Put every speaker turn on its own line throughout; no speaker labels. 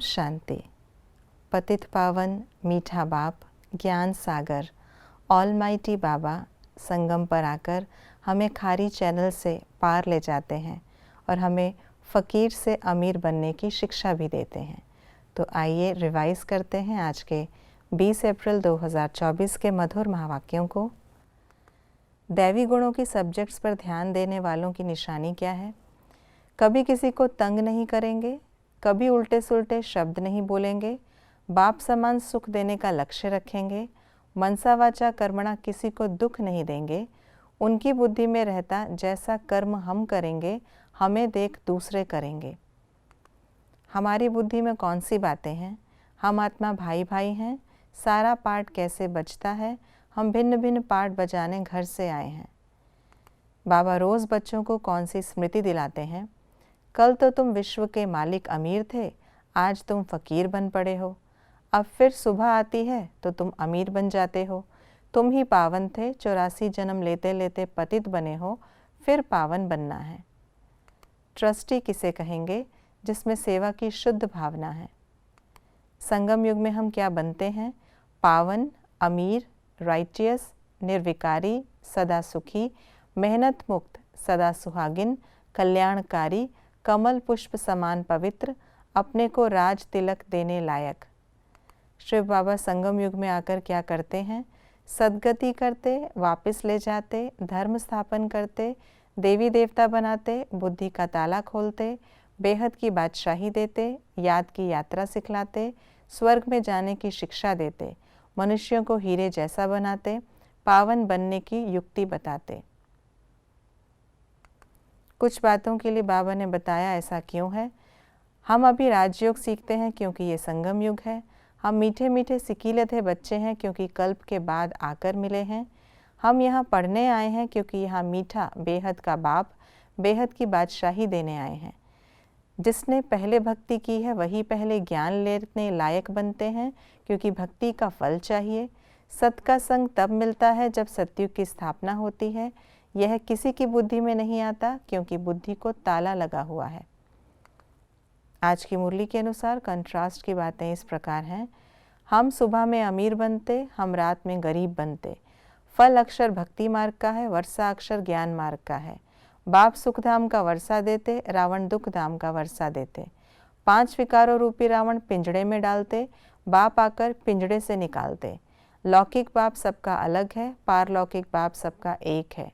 शांति। पतित पावन मीठा बाप, ज्ञान सागर, ऑलमाइटी बाबा संगम पर आकर हमें खारी चैनल से पार ले जाते हैं और हमें फ़कीर से अमीर बनने की शिक्षा भी देते हैं। तो आइए रिवाइज़ करते हैं आज के 20 अप्रैल 2024 के मधुर महावाक्यों को। दैवी गुणों की सब्जेक्ट्स पर ध्यान देने वालों की निशानी क्या है? कभी किसी को तंग नहीं करेंगे, कभी उल्टे सुल्टे शब्द नहीं बोलेंगे, बाप समान सुख देने का लक्ष्य रखेंगे, मनसा वाचा कर्मणा किसी को दुख नहीं देंगे, उनकी बुद्धि में रहता जैसा कर्म हम करेंगे हमें देख दूसरे करेंगे। हमारी बुद्धि में कौन सी बातें हैं? हम आत्मा भाई भाई हैं, सारा पाठ कैसे बजता है, हम भिन्न भिन्न पाठ बजाने घर से आए हैं। बाबा रोज़ बच्चों को कौन सी स्मृति दिलाते हैं? कल तो तुम विश्व के मालिक अमीर थे, आज तुम फ़कीर बन पड़े हो। अब फिर सुबह आती है तो तुम अमीर बन जाते हो। तुम ही पावन थे, 84 जन्म लेते लेते पतित बने हो, फिर पावन बनना है। ट्रस्टी किसे कहेंगे? जिसमें सेवा की शुद्ध भावना है। संगम युग में हम क्या बनते हैं? पावन, अमीर, राइटियस, निर्विकारी, सदा सुखी, मेहनत मुक्त, सदा सुहागिन, कल्याणकारी, कमल पुष्प समान पवित्र, अपने को राज तिलक देने लायक। शिव बाबा संगम युग में आकर क्या करते हैं? सद्गति करते, वापस ले जाते, धर्म स्थापन करते, देवी देवता बनाते, बुद्धि का ताला खोलते, बेहद की बादशाही देते, याद की यात्रा सिखलाते, स्वर्ग में जाने की शिक्षा देते, मनुष्यों को हीरे जैसा बनाते, पावन बनने की युक्ति बताते। कुछ बातों के लिए बाबा ने बताया ऐसा क्यों है। हम अभी राजयोग सीखते हैं क्योंकि ये संगम युग है। हम मीठे मीठे सिकीले थे बच्चे हैं क्योंकि कल्प के बाद आकर मिले हैं। हम यहाँ पढ़ने आए हैं क्योंकि यहाँ मीठा बेहद का बाप बेहद की बादशाही देने आए हैं। जिसने पहले भक्ति की है वही पहले ज्ञान लेने लायक बनते हैं क्योंकि भक्ति का फल चाहिए। सत का संग तब मिलता है जब सतयुग की स्थापना होती है। यह किसी की बुद्धि में नहीं आता क्योंकि बुद्धि को ताला लगा हुआ है। आज की मुरली के अनुसार कंट्रास्ट की बातें इस प्रकार हैं। हम सुबह में अमीर बनते, हम रात में गरीब बनते। फल अक्षर भक्ति मार्ग का है, वर्षा अक्षर ज्ञान मार्ग का है। बाप सुखधाम का वर्षा देते, रावण दुख धाम का वर्षा देते। 5 विकारों रूपी रावण पिंजड़े में डालते, बाप आकर पिंजड़े से निकालते। लौकिक बाप सबका अलग है, पारलौकिक बाप सबका एक है।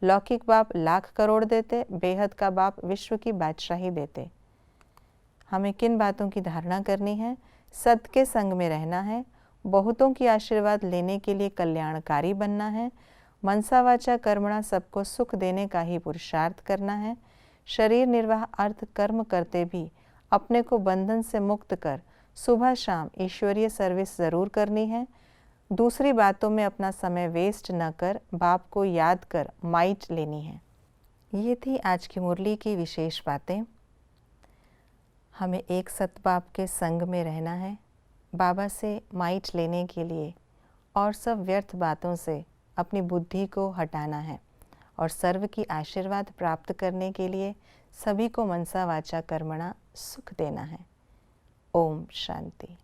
लौकिक बाप लाख करोड़ देते, बेहद का बाप विश्व की बादशाही देते। हमें किन बातों की धारणा करनी है? सत के संग में रहना है, बहुतों की आशीर्वाद लेने के लिए कल्याणकारी बनना है, मनसा वाचा कर्मणा सबको सुख देने का ही पुरुषार्थ करना है, शरीर निर्वाह अर्थ कर्म करते भी अपने को बंधन से मुक्त कर सुबह शाम ईश्वरीय सर्विस ज़रूर करनी है। दूसरी बातों में अपना समय वेस्ट न कर बाप को याद कर माइट लेनी है। ये थी आज की मुरली की विशेष बातें। हमें एक सत बाप के संग में रहना है, बाबा से माइट लेने के लिए और सब व्यर्थ बातों से अपनी बुद्धि को हटाना है और सर्व की आशीर्वाद प्राप्त करने के लिए सभी को मनसा वाचा कर्मणा सुख देना है। ओम शांति।